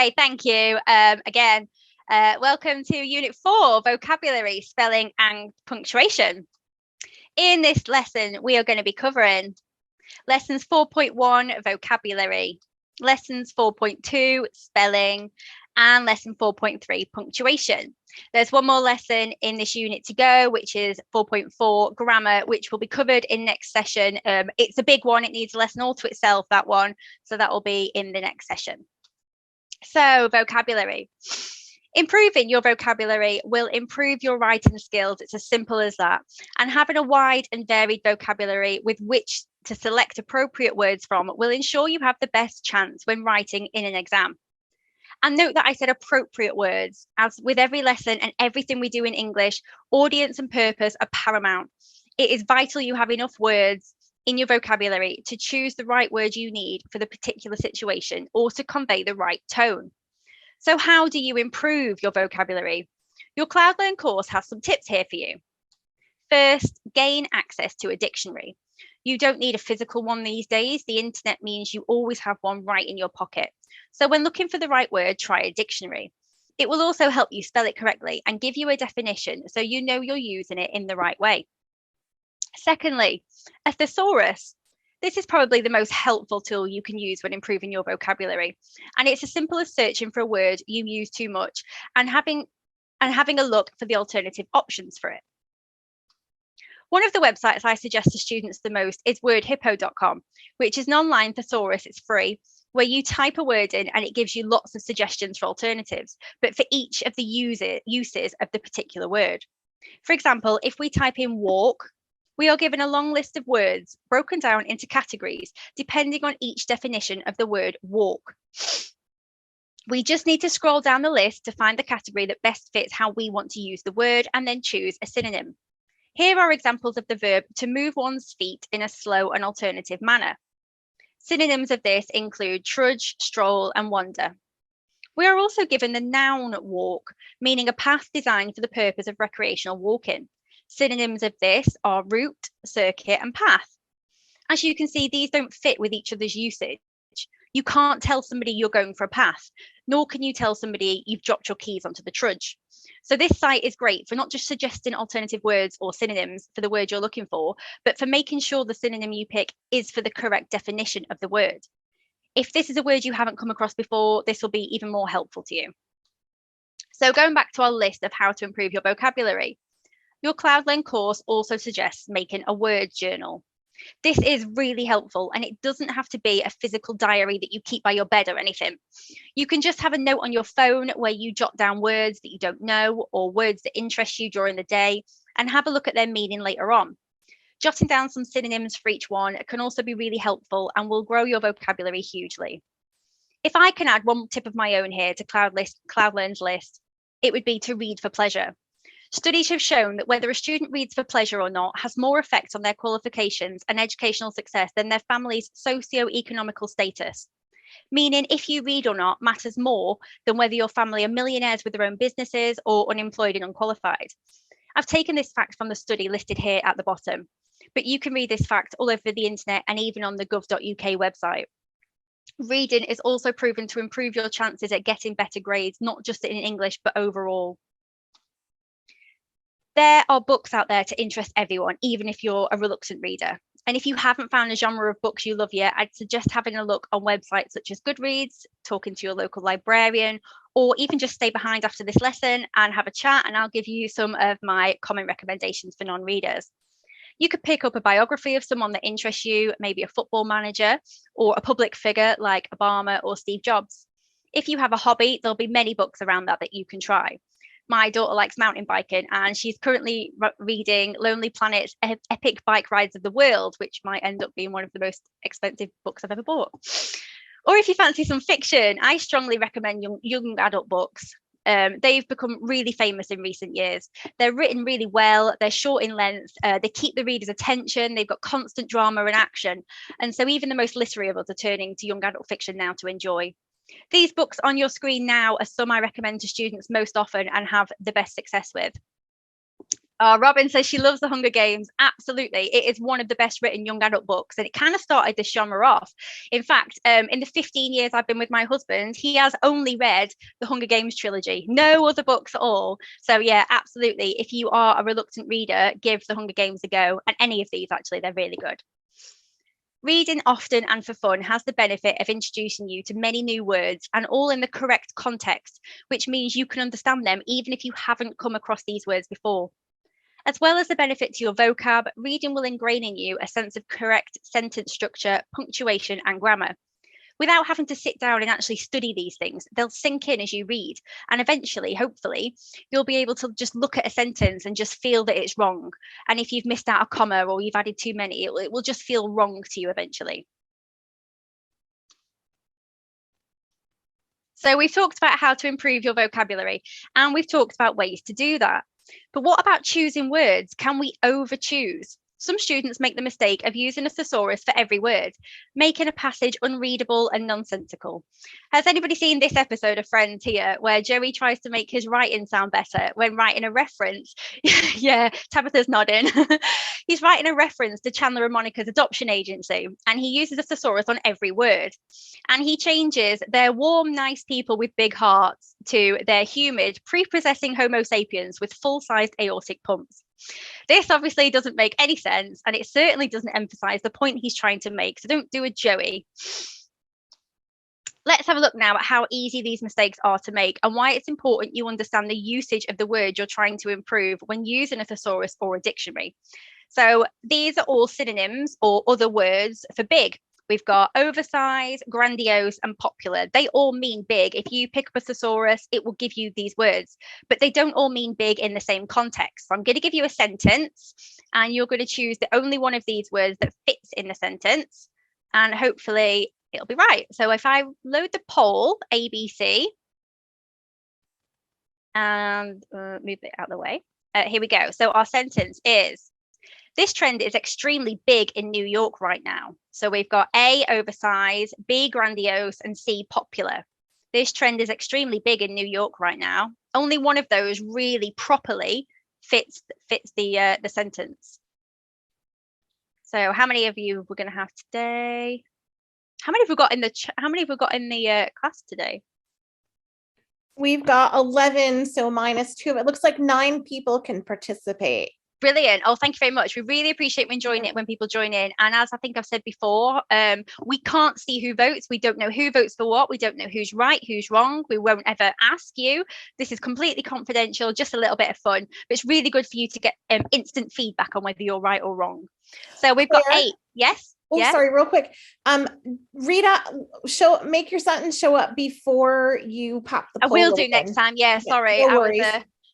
Okay, thank you. Again, welcome to Unit 4, Vocabulary, Spelling and Punctuation. In this lesson, we are going to be covering Lessons 4.1, Vocabulary, Lessons 4.2, Spelling, and Lesson 4.3, Punctuation. There's one more lesson in this unit to go, which is 4.4, Grammar, which will be covered in next session. It's a big one. It needs a lesson all to itself, that one. So that will be in the next session. So, vocabulary. Improving your vocabulary will improve your writing skills. It's as simple as that. And having a wide and varied vocabulary with which to select appropriate words from will ensure you have the best chance when writing in an exam. And note that I said appropriate words. As with every lesson and everything we do in English, audience and purpose are paramount. It is vital you have enough words in your vocabulary to choose the right word you need for the particular situation or to convey the right tone. So how do you improve your vocabulary? Your CloudLearn course has some tips here for you. First, gain access to a dictionary. You don't need a physical one these days. The internet means you always have one right in your pocket. So when looking for the right word, try a dictionary. It will also help you spell it correctly and give you a definition so you know you're using it in the right way. Secondly, a thesaurus. This is probably the most helpful tool you can use when improving your vocabulary. And it's as simple as searching for a word you use too much and having a look for the alternative options for it. One of the websites I suggest to students the most is wordhippo.com, which is an online thesaurus. It's free, where you type a word in and it gives you lots of suggestions for alternatives, but for each of the uses of the particular word. For example, if we type in walk, we are given a long list of words broken down into categories, depending on each definition of the word walk. We just need to scroll down the list to find the category that best fits how we want to use the word and then choose a synonym. Here are examples of the verb to move one's feet in a slow and alternative manner. Synonyms of this include trudge, stroll, and wander. We are also given the noun walk, meaning a path designed for the purpose of recreational walking. Synonyms of this are route, circuit, and path. As you can see, these don't fit with each other's usage. You can't tell somebody you're going for a path, nor can you tell somebody you've dropped your keys onto the trudge. So this site is great for not just suggesting alternative words or synonyms for the word you're looking for, but for making sure the synonym you pick is for the correct definition of the word. If this is a word you haven't come across before, this will be even more helpful to you. So going back to our list of how to improve your vocabulary, your CloudLearn course also suggests making a word journal. This is really helpful, and it doesn't have to be a physical diary that you keep by your bed or anything. You can just have a note on your phone where you jot down words that you don't know or words that interest you during the day and have a look at their meaning later on. Jotting down some synonyms for each one can also be really helpful and will grow your vocabulary hugely. If I can add one tip of my own here to CloudLearn's list, it would be to read for pleasure. Studies have shown that whether a student reads for pleasure or not has more effect on their qualifications and educational success than their family's socio-economical status. Meaning, if you read or not matters more than whether your family are millionaires with their own businesses or unemployed and unqualified. I've taken this fact from the study listed here at the bottom, but you can read this fact all over the internet and even on the gov.uk website. Reading is also proven to improve your chances at getting better grades, not just in English, but overall. There are books out there to interest everyone, even if you're a reluctant reader. And if you haven't found a genre of books you love yet, I'd suggest having a look on websites such as Goodreads, talking to your local librarian, or even just stay behind after this lesson and have a chat, and I'll give you some of my common recommendations for non-readers. You could pick up a biography of someone that interests you, maybe a football manager or a public figure like Obama or Steve Jobs. If you have a hobby, there'll be many books around that you can try. My daughter likes mountain biking and she's currently reading Lonely Planet's Epic Bike Rides of the World, which might end up being one of the most expensive books I've ever bought. Or if you fancy some fiction, I strongly recommend young adult books. They've become really famous in recent years. They're written really well, they're short in length, they keep the reader's attention, they've got constant drama and action. And so even the most literary of us are turning to young adult fiction now to enjoy. These books on your screen now are some I recommend to students most often and have the best success with. Oh, Robin says she loves The Hunger Games. Absolutely. It is one of the best written young adult books, and it kind of started the genre off. In fact, in the 15 years I've been with my husband, he has only read the Hunger Games trilogy, no other books at all. So, yeah, absolutely. If you are a reluctant reader, give The Hunger Games a go. And any of these, actually, they're really good. Reading often and for fun has the benefit of introducing you to many new words and all in the correct context, which means you can understand them even if you haven't come across these words before. As well as the benefit to your vocab, reading will ingrain in you a sense of correct sentence structure, punctuation, and grammar. Without having to sit down and actually study these things, they'll sink in as you read. And eventually, hopefully, you'll be able to just look at a sentence and just feel that it's wrong. And if you've missed out a comma or you've added too many, it will just feel wrong to you eventually. So we've talked about how to improve your vocabulary, and we've talked about ways to do that. But what about choosing words? Can we over choose? Some students make the mistake of using a thesaurus for every word, making a passage unreadable and nonsensical. Has anybody seen this episode of Friends here, where Joey tries to make his writing sound better when writing a reference? Yeah, Tabitha's nodding. He's writing a reference to Chandler and Monica's adoption agency, and he uses a thesaurus on every word. And he changes "their warm, nice people with big hearts" to "their humid, prepossessing Homo sapiens with full-sized aortic pumps." This obviously doesn't make any sense, and it certainly doesn't emphasize the point he's trying to make. So don't do a Joey. Let's have a look now at how easy these mistakes are to make and why it's important you understand the usage of the word you're trying to improve when using a thesaurus or a dictionary. So these are all synonyms or other words for big. We've got oversized, grandiose, and popular. They all mean big. If you pick up a thesaurus, it will give you these words, but they don't all mean big in the same context. So I'm going to give you a sentence, and you're going to choose the only one of these words that fits in the sentence, and hopefully it'll be right. So if I load the poll, ABC, and move it out of the way. Here we go. So our sentence is: this trend is extremely big in New York right now. So we've got A, oversized, B, grandiose, and C, popular. This trend is extremely big in New York right now. Only one of those really properly fits the sentence. So how many of you we're going to have today? How many have we got in the class today? We've got 11, so minus 2. It looks like 9 people can participate. Brilliant. Oh, thank you very much. We really appreciate when people join in. And as I think I've said before, we can't see who votes. We don't know who votes for what. We don't know who's right, who's wrong. We won't ever ask you. This is completely confidential, just a little bit of fun. But it's really good for you to get instant feedback on whether you're right or wrong. So we've got 8. Yes? Oh, yeah? Sorry, real quick. Read out, make your sentence show up before you pop the poll. I will do next time. Yeah, sorry. No worries.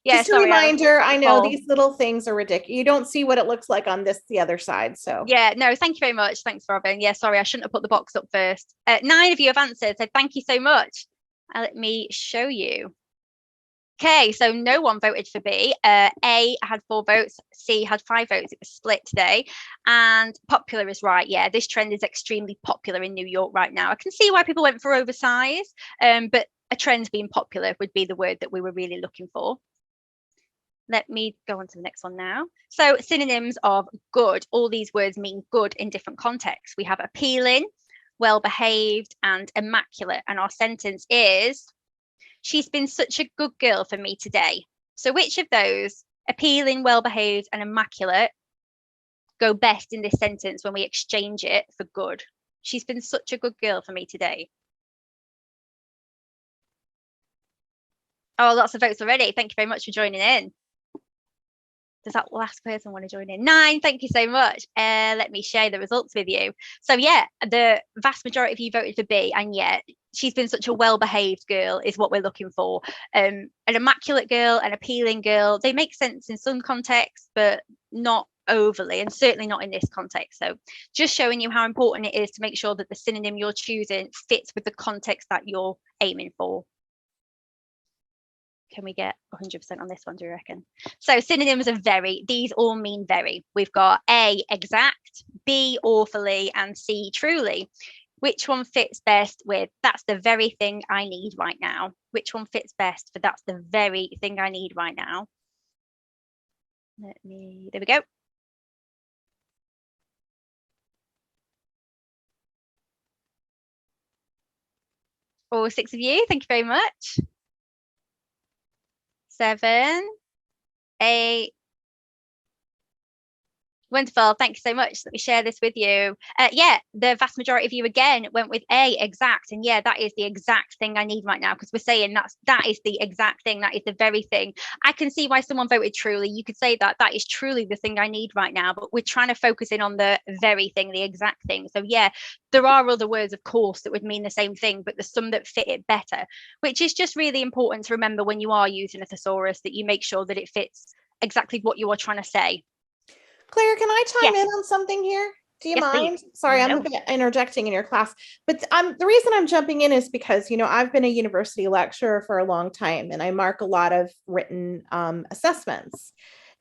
Yeah, just a reminder, I know these little things are ridiculous. You don't see what it looks like on the other side. So yeah, no, thank you very much. Thanks, Robin. Yeah, sorry, I shouldn't have put the box up first. 9 of you have answered, so thank you so much. Let me show you. Okay, so no one voted for B. A had 4 votes, C had 5 votes. It was split today. And popular is right. Yeah, this trend is extremely popular in New York right now. I can see why people went for oversized, but a trend being popular would be the word that we were really looking for. Let me go on to the next one now. So synonyms of good. All these words mean good in different contexts. We have appealing, well-behaved, and immaculate. And our sentence is: she's been such a good girl for me today. So which of those, appealing, well-behaved, and immaculate, go best in this sentence when we exchange it for good? She's been such a good girl for me today. Oh, lots of votes already. Thank you very much for joining in. Does that last person want to join in? 9, thank you so much. Let me share the results with you. So yeah, the vast majority of you voted for B, and yet she's been such a well-behaved girl is what we're looking for. An immaculate girl, an appealing girl, they make sense in some contexts, but not overly, and certainly not in this context. So just showing you how important it is to make sure that the synonym you're choosing fits with the context that you're aiming for. Can we get 100% on this one, do you reckon? So synonyms are very. These all mean very. We've got A, exact, B, awfully, and C, truly. Which one fits best with that's the very thing I need right now? Which one fits best for that's the very thing I need right now? There we go. All 6 of you, thank you very much. 7, 8. Wonderful. Thank you so much. Let me share this with you. Yeah, the vast majority of you again went with A, exact. And yeah, that is the exact thing I need right now, because we're saying that is the exact thing. That is the very thing. I can see why someone voted truly. You could say that is truly the thing I need right now, but we're trying to focus in on the very thing, the exact thing. So yeah, there are other words, of course, that would mean the same thing, but there's some that fit it better, which is just really important to remember when you are using a thesaurus, that you make sure that it fits exactly what you are trying to say. Claire, can I chime Yes. in on something here? Do you Yes, mind? please. Sorry, I'm No. a bit interjecting in your class, but the reason I'm jumping in is because, I've been a university lecturer for a long time, and I mark a lot of written assessments.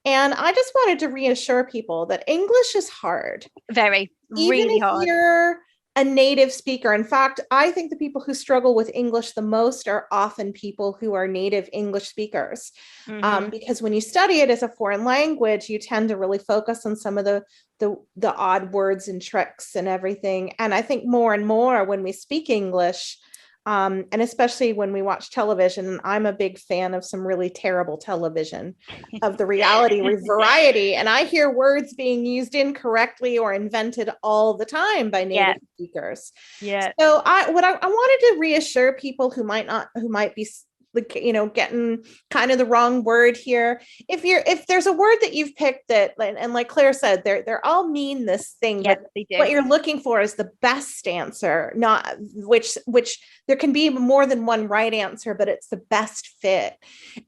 And I just wanted to reassure people that English is hard. Very, Even really if hard. you're a native speaker. In fact, I think the people who struggle with English the most are often people who are native English speakers. Because when you study it as a foreign language, you tend to really focus on some of the odd words and tricks and everything. And I think more and more when we speak English, and especially when we watch television, and I'm a big fan of some really terrible television, of the reality variety, and I hear words being used incorrectly or invented all the time by native speakers. Yeah. So I wanted to reassure people who might be getting kind of the wrong word here. If there's a word that you've picked that, and like Claire said, they're all mean this thing, Yes, but they do. what you're looking for is the best answer, not which there can be more than one right answer, but it's the best fit.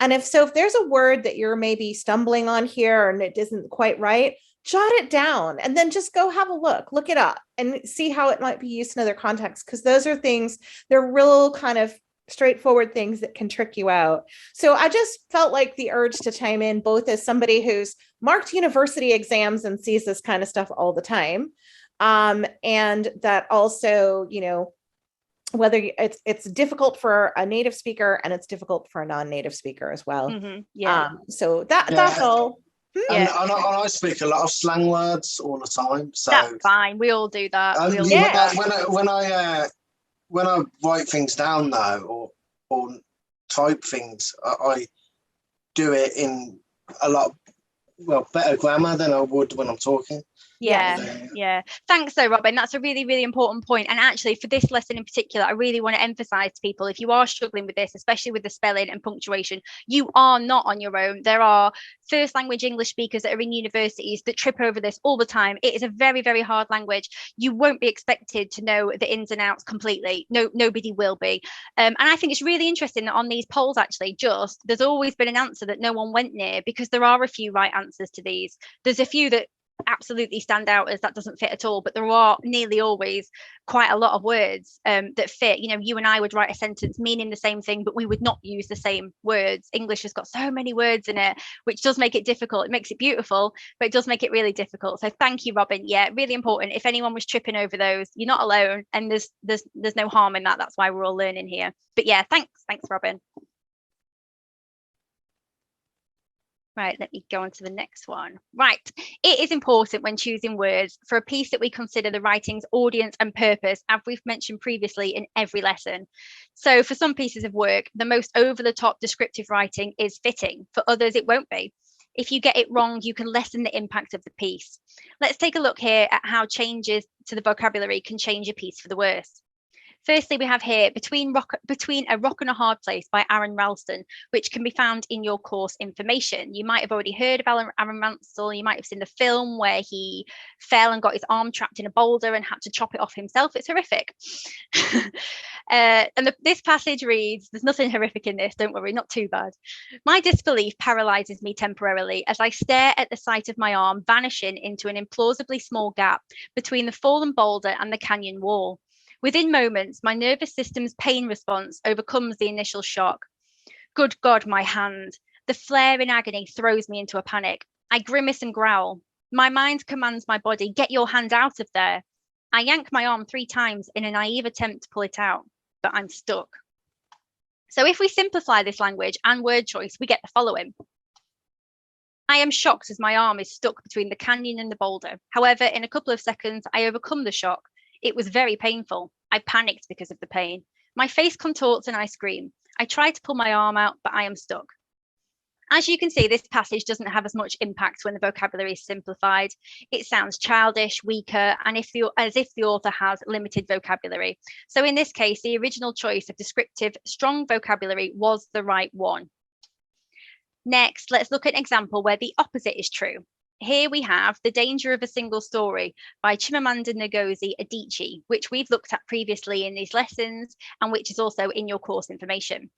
And if there's a word that you're maybe stumbling on here and it isn't quite right, jot it down and then just go have a look it up and see how it might be used in other contexts, because those are things, they're real kind of straightforward things that can trick you out. So I just felt like the urge to chime in, both as somebody who's marked university exams and sees this kind of stuff all the time, and that also, whether it's difficult for a native speaker and it's difficult for a non-native speaker as well. So that's all. And I speak a lot of slang words all the time. So that's fine. We all do that. When I write things down though, or type things, I do it in a lot better grammar than I would when I'm talking. Yeah. Thanks though, Robin. That's a really, really important point. And actually for this lesson in particular, I really want to emphasize to people, if you are struggling with this, especially with the spelling and punctuation, you are not on your own. There are first language English speakers that are in universities that trip over this all the time. It is a very, very hard language. You won't be expected to know the ins and outs completely. No, nobody will be. And I think it's really interesting that on these polls, actually, there's always been an answer that no one went near, because there are a few right answers to these. There's a few that absolutely stand out as that doesn't fit at all, but there are nearly always quite a lot of words that fit. You and I would write a sentence meaning the same thing, but we would not use the same words. English has got so many words in it, which does make it difficult. It makes it beautiful, but it does make it really difficult. So thank you, Robin. Yeah, really important. If anyone was tripping over those, you're not alone, and there's no harm in that. That's why we're all learning here. But yeah, thanks, Robin. Right, let me go on to the next one. Right, it is important when choosing words for a piece that we consider the writing's audience and purpose, as we've mentioned previously in every lesson. So for some pieces of work, the most over-the-top descriptive writing is fitting. For others, it won't be. If you get it wrong, you can lessen the impact of the piece. Let's take a look here at how changes to the vocabulary can change a piece for the worse. Firstly, we have here Between a Rock and a Hard Place by Aaron Ralston, which can be found in your course information. You might have already heard of Aaron Ralston. You might have seen the film where he fell and got his arm trapped in a boulder and had to chop it off himself. It's horrific. This passage reads, there's nothing horrific in this, don't worry, not too bad. My disbelief paralyzes me temporarily as I stare at the sight of my arm vanishing into an implausibly small gap between the fallen boulder and the canyon wall. Within moments, my nervous system's pain response overcomes the initial shock. Good God, my hand. The flare in agony throws me into a panic. I grimace and growl. My mind commands my body, get your hand out of there. I yank my arm 3 times in a naive attempt to pull it out, but I'm stuck. So if we simplify this language and word choice, we get the following. I am shocked as my arm is stuck between the canyon and the boulder. However, in a couple of seconds, I overcome the shock. It was very painful. I panicked because of the pain. My face contorts and I scream. I try to pull my arm out, but I am stuck. As you can see, this passage doesn't have as much impact when the vocabulary is simplified. It sounds childish, weaker, and as if the author has limited vocabulary. So in this case, the original choice of descriptive, strong vocabulary was the right one. Next, let's look at an example where the opposite is true. Here we have The Danger of a Single Story by Chimamanda Ngozi Adichie, which we've looked at previously in these lessons and which is also in your course information.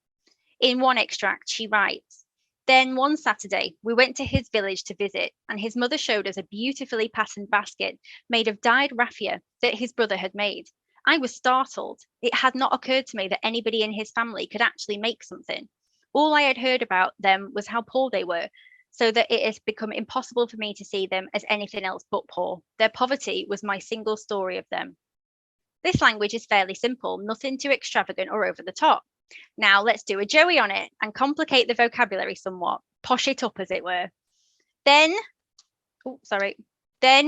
In one extract, she writes, "Then one Saturday, we went to his village to visit, and his mother showed us a beautifully patterned basket made of dyed raffia that his brother had made. I was startled. It had not occurred to me that anybody in his family could actually make something. All I had heard about them was how poor they were, so that it has become impossible for me to see them as anything else but poor. Their poverty was my single story of them." This language is fairly simple, nothing too extravagant or over the top. Now let's do a Joey on it and complicate the vocabulary somewhat, posh it up as it were. Then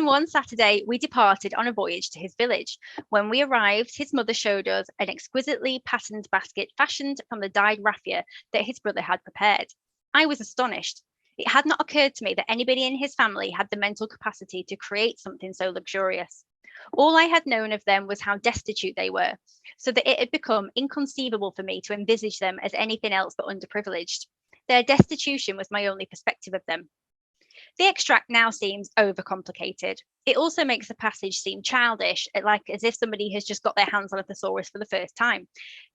one Saturday we departed on a voyage to his village. When we arrived, his mother showed us an exquisitely patterned basket fashioned from the dyed raffia that his brother had prepared. I was astonished. It had not occurred to me that anybody in his family had the mental capacity to create something so luxurious. All I had known of them was how destitute they were, so that it had become inconceivable for me to envisage them as anything else but underprivileged. Their destitution was my only perspective of them. The extract now seems overcomplicated. It also makes the passage seem childish, like as if somebody has just got their hands on a thesaurus for the first time.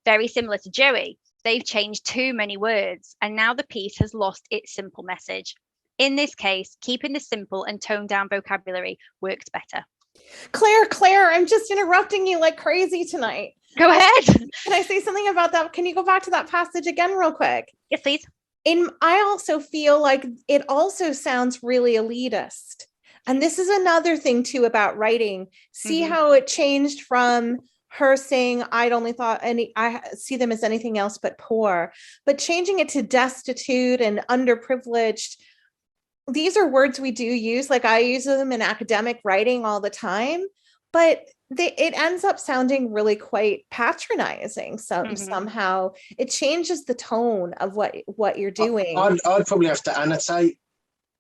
Very similar to Joey, they've changed too many words, and now the piece has lost its simple message. In this case, keeping the simple and toned down vocabulary worked better. Claire, I'm just interrupting you like crazy tonight. Go ahead. Can I say something about that? Can you go back to that passage again real quick? Yes, please. I also feel like it also sounds really elitist. And this is another thing too about writing. See how it changed from her saying, I see them as anything else but poor, but changing it to destitute and underprivileged. These are words we do use, like I use them in academic writing all the time, but it ends up sounding really quite patronizing. Somehow it changes the tone of what you're doing. I'd probably have to annotate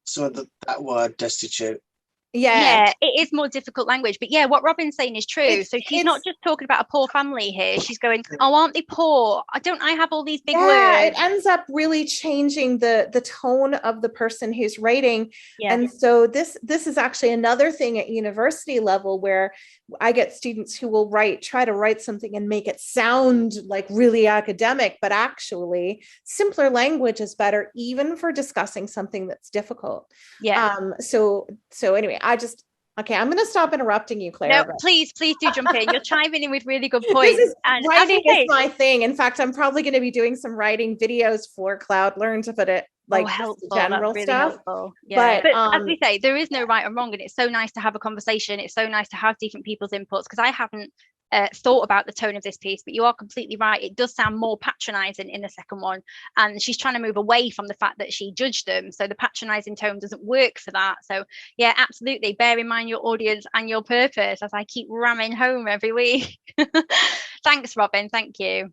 some of that word destitute. Yeah, it is more difficult language, but yeah, what Robin's saying is true. So she's not just talking about a poor family here. She's going, "Oh, aren't they poor? Don't I have all these big words?" It ends up really changing the tone of the person who's writing. Yeah. And so this is actually another thing at university level where I get students who will try to write something and make it sound like really academic, but actually simpler language is better, even for discussing something that's difficult. Yeah. So anyway, I'm going to stop interrupting you, Claire. No, please do jump in. You're chiming in with really good points. Writing is my thing. In fact, I'm probably going to be doing some writing videos for CloudLearn to put it helpful. General really stuff. Helpful. Yeah. But as we say, there is no right or wrong, and it's so nice to have a conversation. It's so nice to have different people's inputs, because I haven't thought about the tone of this piece, but you are completely right. It does sound more patronizing in the second one, and she's trying to move away from the fact that she judged them, so the patronizing tone doesn't work for that. So yeah, absolutely bear in mind your audience and your purpose, as I keep ramming home every week. Thanks, Robin. Thank you.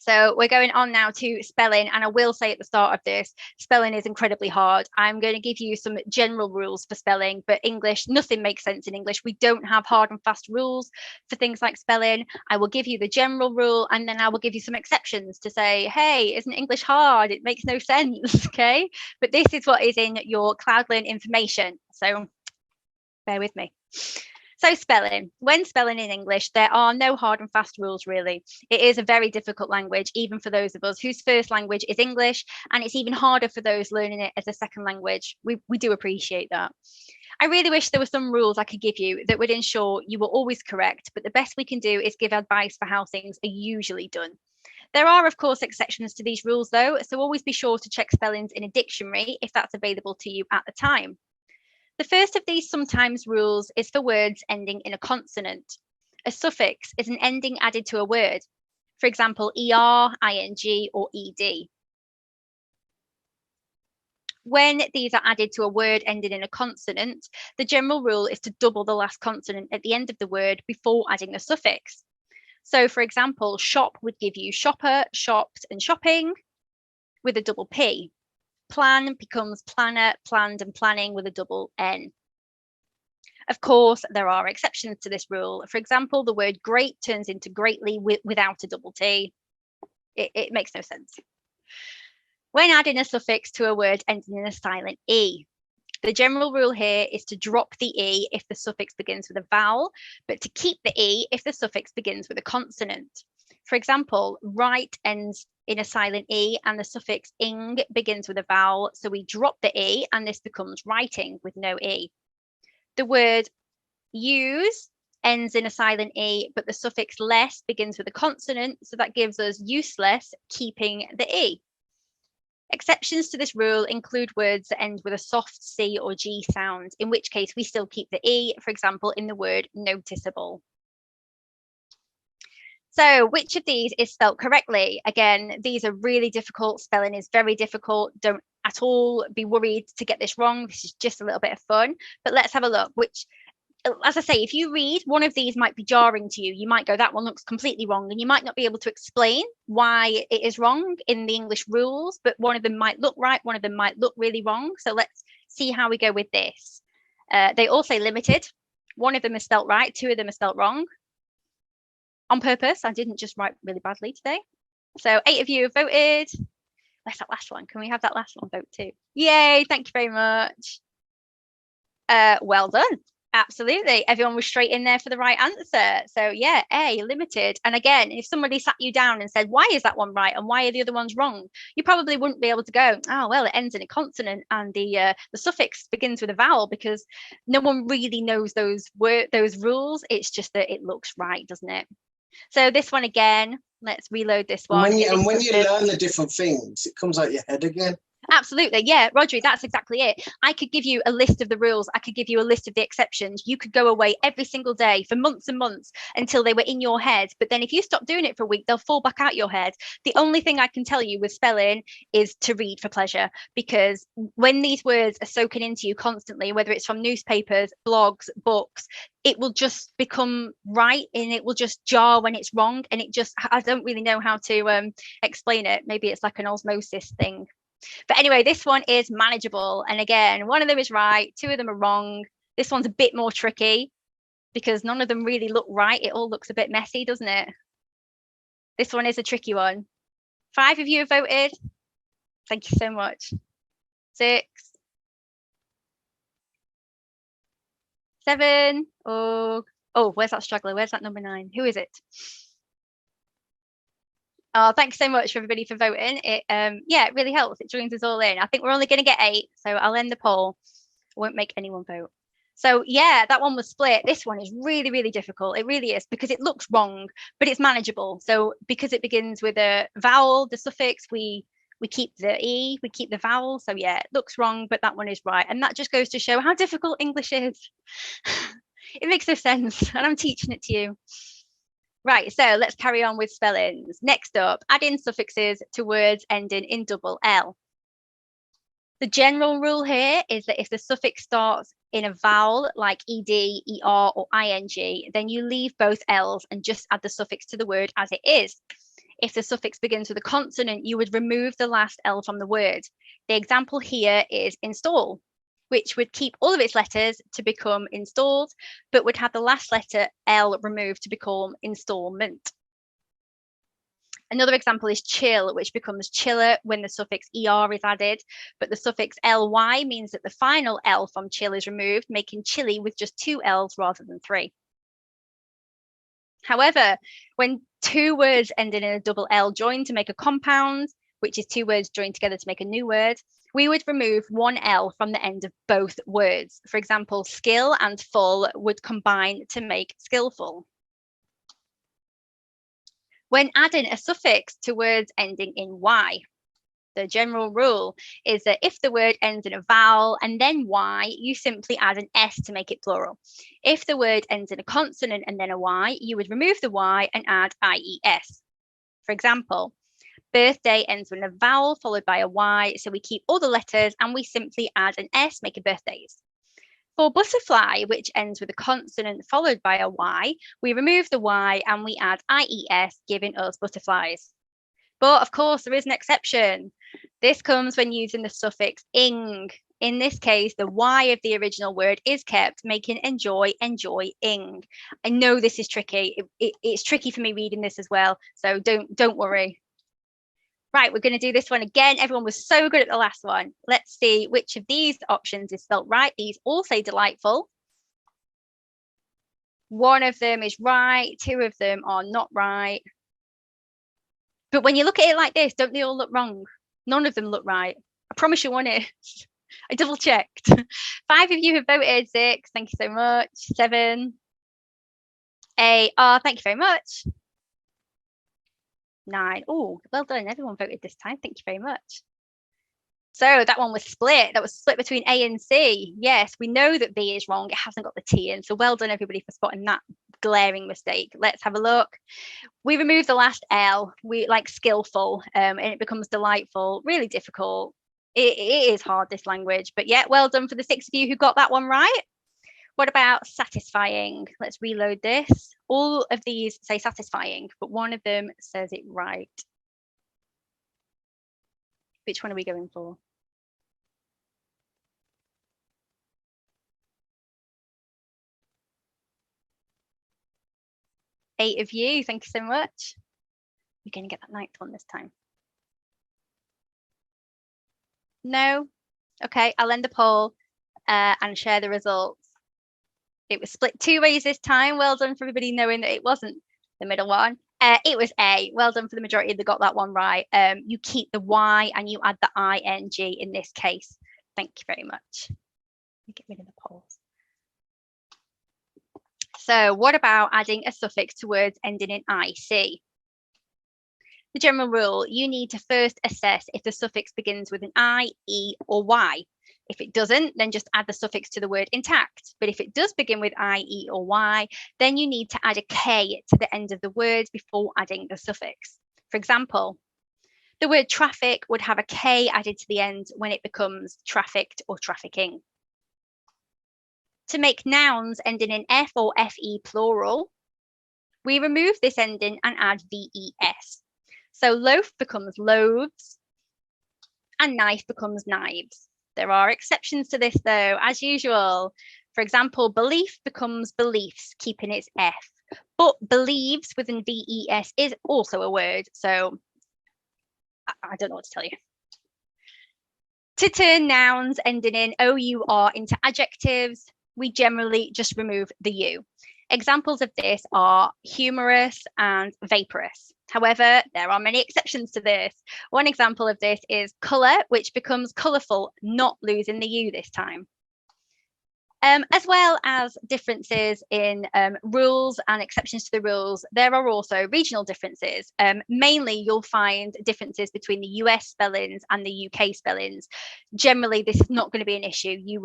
So we're going on now to spelling, and I will say at the start of this, spelling is incredibly hard. I'm going to give you some general rules for spelling, but English, nothing makes sense in English. We don't have hard and fast rules for things like spelling. I will give you the general rule, and then I will give you some exceptions to say, hey, isn't English hard? It makes no sense, okay? But this is what is in your CloudLearn information, so bear with me. So spelling. When spelling in English, there are no hard and fast rules, really. It is a very difficult language, even for those of us whose first language is English, and it's even harder for those learning it as a second language. We do appreciate that. I really wish there were some rules I could give you that would ensure you were always correct, but the best we can do is give advice for how things are usually done. There are, of course, exceptions to these rules, though, so always be sure to check spellings in a dictionary if that's available to you at the time. The first of these sometimes rules is for words ending in a consonant. A suffix is an ending added to a word, for example, er, ing, or ed. When these are added to a word ending in a consonant, the general rule is to double the last consonant at the end of the word before adding a suffix. So, for example, shop would give you shopper, shopped, and shopping with a double P. Plan becomes planner, planned, and planning with a double N. Of course, there are exceptions to this rule. For example, the word great turns into greatly without a double T. It makes no sense. When adding a suffix to a word ending in a silent E, the general rule here is to drop the E if the suffix begins with a vowel, but to keep the E if the suffix begins with a consonant. For example, right ends in a silent E and the suffix ing begins with a vowel, so we drop the E and this becomes writing with no E. The word use ends in a silent E, but the suffix less begins with a consonant, so that gives us useless, keeping the E. Exceptions to this rule include words that end with a soft C or G sound, in which case we still keep the E, for example, in the word noticeable. So which of these is spelt correctly? Again, these are really difficult. Spelling is very difficult. Don't at all be worried to get this wrong. This is just a little bit of fun. But let's have a look. Which, as I say, if you read, one of these might be jarring to you. You might go, that one looks completely wrong. And you might not be able to explain why it is wrong in the English rules, but one of them might look right. One of them might look really wrong. So let's see how we go with this. They all say limited. One of them is spelt right. Two of them are spelt wrong. On purpose, I didn't just write really badly today. So 8 of you have voted. Where's that last one? Can we have that last one vote too? Yay, thank you very much. Well done. Absolutely. Everyone was straight in there for the right answer. So yeah, A, limited. And again, if somebody sat you down and said, why is that one right and why are the other ones wrong? You probably wouldn't be able to go, oh, well, it ends in a consonant and the suffix begins with a vowel, because no one really knows those rules. It's just that it looks right, doesn't it? So this one again, let's reload this one. When you learn the different things, it comes out your head again. Absolutely. Yeah, Rodri, that's exactly it. I could give you a list of the rules. I could give you a list of the exceptions. You could go away every single day for months and months until they were in your head. But then if you stop doing it for a week, they'll fall back out your head. The only thing I can tell you with spelling is to read for pleasure, because when these words are soaking into you constantly, whether it's from newspapers, blogs, books, it will just become right and it will just jar when it's wrong. And it just, I don't really know how to explain it. Maybe it's like an osmosis thing. But anyway, this one is manageable. And again, one of them is right, two of them are wrong. This one's a bit more tricky because none of them really look right. It all looks a bit messy, doesn't it? This one is a tricky one. 5 of you have voted. Thank you so much. 6. 7. Oh, where's that straggler? Where's that number 9? Who is it? Oh, thanks so much for everybody for voting. It it really helps. It joins us all in. I think we're only going to get 8, so I'll end the poll. I won't make anyone vote. So yeah, that one was split. This one is really, really difficult. It really is, because it looks wrong, but it's manageable. So because it begins with a vowel, the suffix, we keep the E, we keep the vowel. So yeah, it looks wrong, but that one is right. And that just goes to show how difficult English is. It makes no sense, and I'm teaching it to you. Right, so let's carry on with spellings. Next up, add in suffixes to words ending in double L. The general rule here is that if the suffix starts in a vowel like ed, er, or ing, then you leave both L's and just add the suffix to the word as it is. If the suffix begins with a consonant, you would remove the last L from the word. The example here is install, which would keep all of its letters to become installed, but would have the last letter L removed to become installment. Another example is chill, which becomes chiller when the suffix er is added, but the suffix ly means that the final L from chill is removed, making chilly with just 2 L's rather than 3. However, when 2 words ending in a double L join to make a compound, which is 2 words joined together to make a new word, we would remove 1 L from the end of both words. For example, skill and full would combine to make skillful. When adding a suffix to words ending in Y, the general rule is that if the word ends in a vowel and then Y, you simply add an S to make it plural. If the word ends in a consonant and then a Y, you would remove the Y and add IES. For example, Birthday ends with a vowel followed by a Y, so we keep all the letters and we simply add an S, making birthdays. For butterfly, which ends with a consonant followed by a Y, we remove the Y and we add IES, giving us butterflies. But of course, there is an exception. This comes when using the suffix ing. In this case, the Y of the original word is kept, making enjoy, enjoying. I know this is tricky. It's tricky for me reading this as well, so don't worry. Right, we're going to do this one again. Everyone was so good at the last one. Let's see which of these options is spelt right. These all say delightful. One of them is right. Two of them are not right. But when you look at it like this, don't they all look wrong? None of them look right. I promise you one is. I double checked. 5 of you have voted. 6. Thank you so much. 7. 8. Oh, thank you very much. 9. Oh, well done. Everyone voted this time. Thank you very much. So that one was split. That was split between A and C. Yes, we know that B is wrong. It hasn't got the T in. So well done, everybody, for spotting that glaring mistake. Let's have a look. We remove the last L. We like skillful, and it becomes delightful. Really difficult. It is hard, this language. But yeah, well done for the 6 of you who got that one right. What about satisfying? Let's reload this. All of these say satisfying, but one of them says it right. Which one are we going for? Eight of you, thank you so much. You're going to get that 9th one this time. No? Okay, I'll end the poll and share the results. It was split 2 ways this time. Well done for everybody knowing that it wasn't the middle one. It was A. Well done for the majority that got that one right. You keep the Y and you add the ING in this case. Thank you very much. Let me get rid of the polls. So what about adding a suffix to words ending in IC? The general rule, you need to first assess if the suffix begins with an I, E, or Y. If it doesn't, then just add the suffix to the word intact. But if it does begin with I, E, or Y, then you need to add a K to the end of the words before adding the suffix. For example, the word traffic would have a K added to the end when it becomes trafficked or trafficking. To make nouns ending in F or FE plural, we remove this ending and add VES. So loaf becomes loaves and knife becomes knives. There are exceptions to this though, as usual. For example, belief becomes beliefs, keeping its F. But believes with an VES is also a word, so I don't know what to tell you. To turn nouns ending in OUR into adjectives, we generally just remove the U. Examples of this are humorous and vaporous. However, there are many exceptions to this. One example of this is colour, which becomes colourful, not losing the U this time. As well as differences in rules and exceptions to the rules, there are also regional differences. Mainly, you'll find differences between the US spellings and the UK spellings. Generally, this is not going to be an issue. You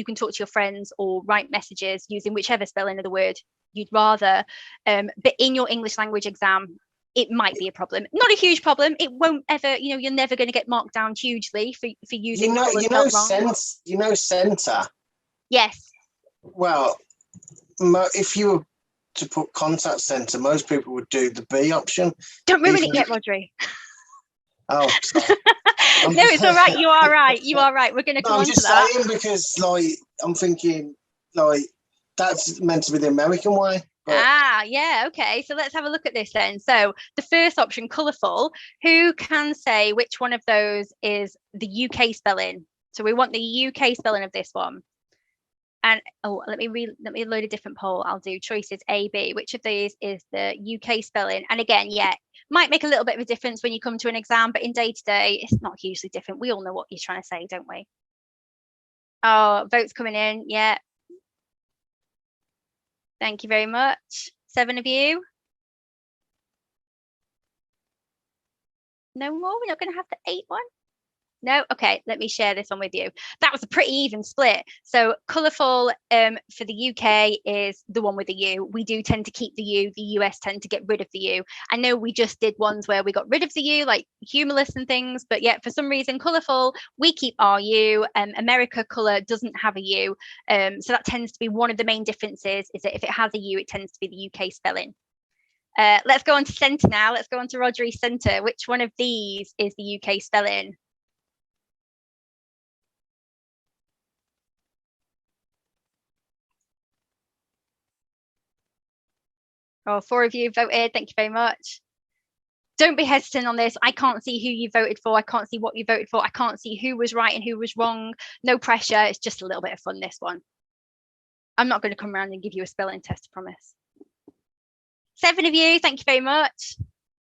can talk to your friends or write messages using whichever spelling of the word you'd rather. But in your English language exam, it might be a problem. Not a huge problem. It won't ever, you're never going to get marked down hugely for using centre. Yes. Well, if you were to put contact centre, most people would do the B option. Don't ruin it yet, Rodri. Oh, sorry. No, it's all right. You are right. You are right. We're going to come on to that. I'm just saying because, I'm thinking, that's meant to be the American way. But... yeah, okay. So let's have a look at this then. So the first option, colourful. Who can say which one of those is the UK spelling? So we want the UK spelling of this one. And let me load a different poll. I'll do choices A, B. Which of these is the UK spelling? And again, might make a little bit of a difference when you come to an exam, but in day to day, it's not hugely different. We all know what you're trying to say, don't we? Oh, votes coming in. Yeah. Thank you very much. 7 of you. No more. We're not going to have the 8 one. No? Okay, let me share this one with you. That was a pretty even split. So colourful for the UK is the one with the U. We do tend to keep the U. The US tend to get rid of the U. I know we just did ones where we got rid of the U, like humorless and things, but yet for some reason, colourful, we keep our U. America colour doesn't have a U. So that tends to be one of the main differences, is that if it has a U, it tends to be the UK spelling. Let's go on to centre now. Let's go on to Rodri centre. Which one of these is the UK spelling? Oh, 4 of you voted. Thank you very much. Don't be hesitant on this. I can't see who you voted for. I can't see what you voted for. I can't see who was right and who was wrong. No pressure. It's just a little bit of fun, this one. I'm not going to come around and give you a spelling test, I promise. 7 of you. Thank you very much.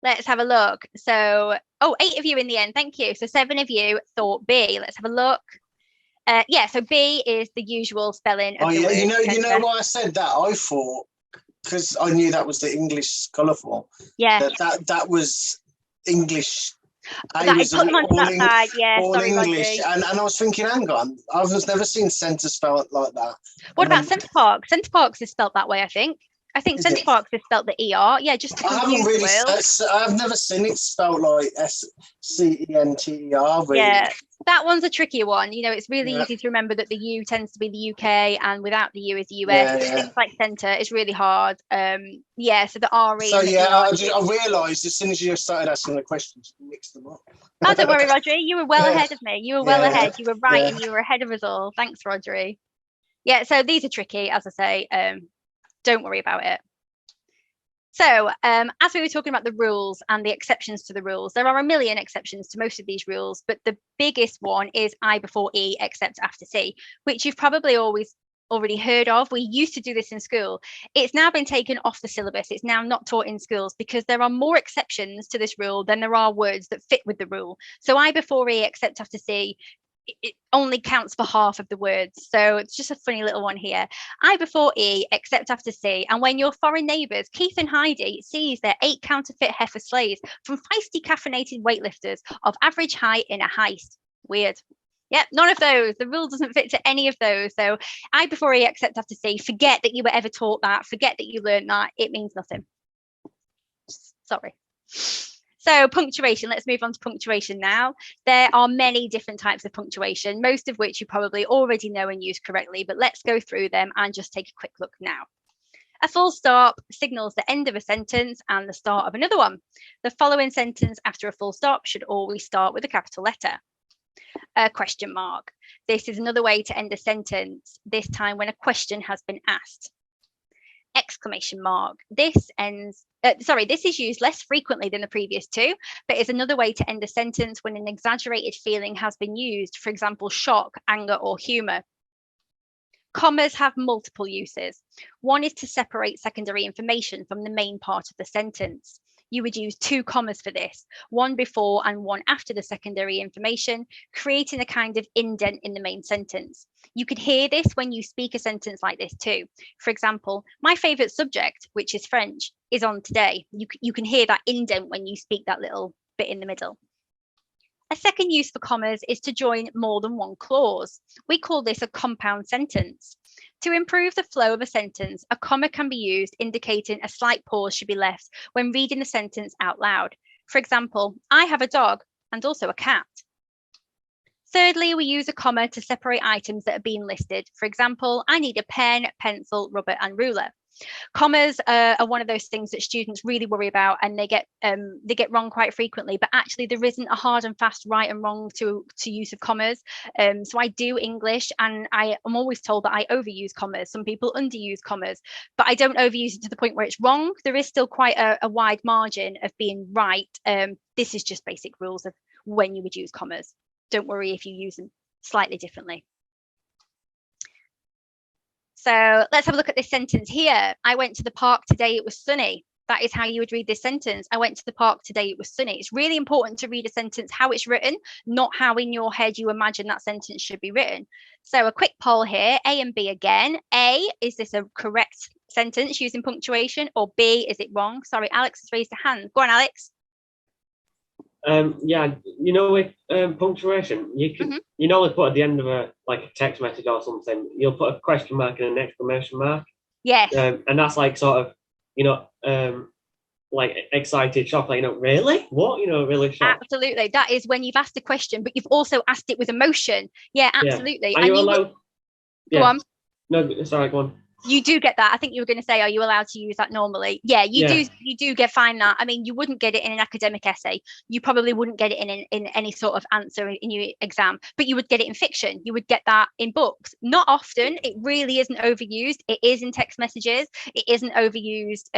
Let's have a look. So, 8 of you in the end. Thank you. So 7 of you thought B. Let's have a look. Yeah, so B is the usual spelling of the word. You know why I said that? I thought, because I knew that was the English colourful. Yeah. That was English. Put them onto that side. Yeah, all sorry, English. Rodri. And I was thinking, hang on, I've never seen centre spelled like that. What about Centre Parks? Centre Parks is spelled that way, I think. I think Centre Parks is spelled the ER. Yeah, just to confuse the world. I've never seen it spelled like SCENTER. Really. Yeah, that one's a trickier one. You know, it's really easy to remember that the U tends to be the UK, and without the U is the US. It's like centre. It's really hard. Yeah, so the RE. So I realised as soon as you started asking the questions, you mixed them up. Oh, don't worry, Rodri. You were well ahead of me. You were well ahead. You were right, and you were ahead of us all. Thanks, Rodri. Yeah, so these are tricky, as I say. Don't worry about it. So as we were talking about the rules and the exceptions to the rules, there are a million exceptions to most of these rules, but the biggest one is I before E except after C, which you've probably already heard of. We used to do this in school. It's now been taken off the syllabus. It's now not taught in schools because there are more exceptions to this rule than there are words that fit with the rule. So I before E except after C, it only counts for half of the words. So it's just a funny little one here. I before E, except after C. And when your foreign neighbours, Keith and Heidi, sees their 8 counterfeit heifer sleighs from feisty caffeinated weightlifters of average height in a heist. Weird. Yep, none of those. The rule doesn't fit to any of those. So I before E, except after C. Forget that you were ever taught that. Forget that you learned that. It means nothing. Sorry. So punctuation, let's move on to punctuation now. There are many different types of punctuation, most of which you probably already know and use correctly, but let's go through them and just take a quick look now. A full stop signals the end of a sentence and the start of another one. The following sentence after a full stop should always start with a capital letter. A question mark. This is another way to end a sentence, this time when a question has been asked. Exclamation mark. This is used less frequently than the previous two, but is another way to end a sentence when an exaggerated feeling has been used, for example, shock, anger, or humor. Commas have multiple uses. One is to separate secondary information from the main part of the sentence. You would use 2 commas for this, one before and one after the secondary information, creating a kind of indent in the main sentence. You could hear this when you speak a sentence like this too. For example, my favourite subject, which is French, is on today. You can hear that indent when you speak that little bit in the middle. A second use for commas is to join more than one clause. We call this a compound sentence. To improve the flow of a sentence, a comma can be used indicating a slight pause should be left when reading the sentence out loud. For example, I have a dog and also a cat. Thirdly, we use a comma to separate items that are being listed. For example, I need a pen, pencil, rubber, and ruler. Commas are one of those things that students really worry about, and they get wrong quite frequently, but actually there isn't a hard and fast right and wrong to use of commas. So I do English, and I am always told that I overuse commas. Some people underuse commas, but I don't overuse it to the point where it's wrong. There is still quite a wide margin of being right. This is just basic rules of when you would use commas. Don't worry if you use them slightly differently. So let's have a look at this sentence here. I went to the park today, it was sunny. That is how you would read this sentence. I went to the park today, it was sunny. It's really important to read a sentence how it's written, not how in your head you imagine that sentence should be written. So a quick poll here, A and B again. A, is this a correct sentence using punctuation, or B, is it wrong? Sorry, Alex has raised a hand. Go on, Alex. Yeah, with punctuation, you could you normally put at the end of a text message or something, you'll put a question mark and an exclamation mark. Yes. And that's like sort of like excited, shocked, like really? What? Really shocked. Absolutely. That is when you've asked a question, but you've also asked it with emotion. Yeah, absolutely. Yeah. Are you allowed? Go on. No, sorry, go on. You do get that. I think you were going to say, are you allowed to use that normally? Yeah, you do. You do find that. I mean, you wouldn't get it in an academic essay. You probably wouldn't get it in any sort of answer in your exam, but you would get it in fiction. You would get that in books. Not often. It really isn't overused. It is in text messages. It isn't overused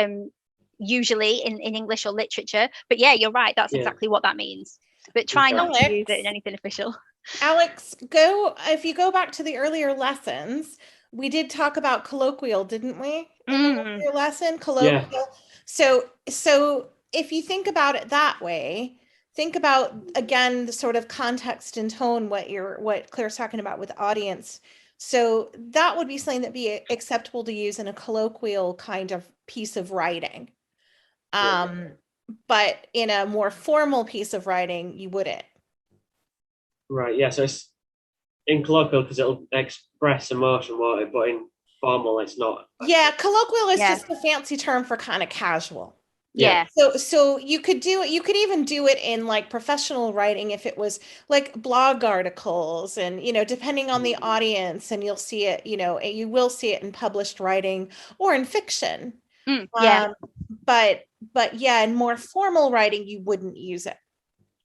usually in English or literature. But yeah, you're right. That's exactly what that means. But try not to use it in anything official. Alex, if you go back to the earlier lessons, we did talk about colloquial, didn't we? In the earlier lesson, colloquial. Yeah. So if you think about it that way, think about again the sort of context and tone, what Claire's talking about with audience. So that would be something that'd be acceptable to use in a colloquial kind of piece of writing. But in a more formal piece of writing, you wouldn't. Right, yeah, so it's in colloquial because it'll express emotion, won't it? But in formal, it's not. Yeah, colloquial is just a fancy term for kind of casual. Yeah. So you could do it. You could even do it in like professional writing if it was like blog articles, and depending on the audience, and you'll see it. You will see it in published writing or in fiction. But yeah, in more formal writing, you wouldn't use it.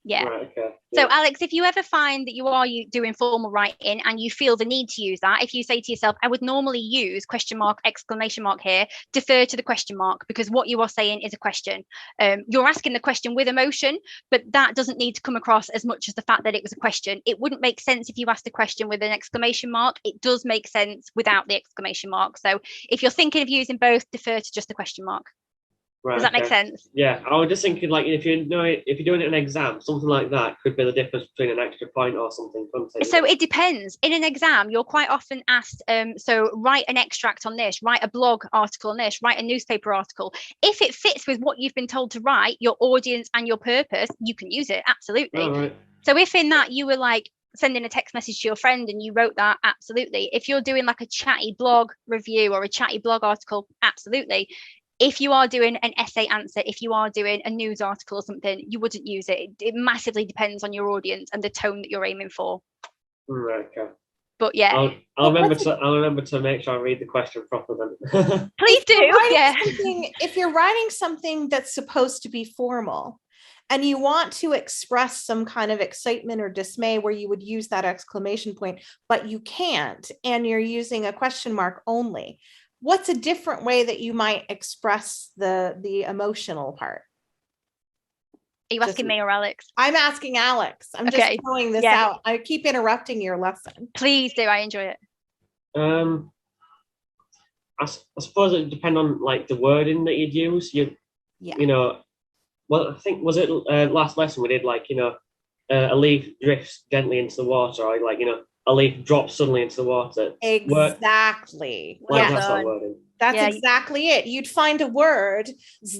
Yeah. Right, okay. So Alex, if you ever find that you are doing formal writing and you feel the need to use that, if you say to yourself, I would normally use question mark, exclamation mark here, defer to the question mark, because what you are saying is a question. You're asking the question with emotion, but that doesn't need to come across as much as the fact that it was a question. It wouldn't make sense if you asked a question with an exclamation mark. It does make sense without the exclamation mark. So if you're thinking of using both, defer to just the question mark. Right, does that make sense? Yeah, I was just thinking, like, if you're doing it in an exam, something like that could be the difference between an extra point or something. So it depends. In an exam, you're quite often asked, so write an extract on this, write a blog article on this, write a newspaper article. If it fits with what you've been told to write, your audience and your purpose, you can use it, absolutely. Oh, right. So if in that you were like sending a text message to your friend and you wrote that, absolutely. If you're doing like a chatty blog review or a chatty blog article, absolutely. If you are doing an essay answer, if you are doing a news article or something, you wouldn't use it. It massively depends on your audience and the tone that you're aiming for. Right, okay. But yeah, I'll remember to make sure I read the question properly then. Please do. Yeah. If you're writing something that's supposed to be formal and you want to express some kind of excitement or dismay where you would use that exclamation point, but you can't, and you're using a question mark only, what's a different way that you might express the emotional part? Are you asking me or Alex? I'm asking Alex. I'm just throwing this out. I keep interrupting your lesson. Please do. I enjoy it. I suppose it depends on like the wording that you'd use. Well, I think was it last lesson we did like a leaf drifts gently into the water, or like a leaf drops suddenly into the water. Exactly. That's that wording. That's exactly it. You'd find a word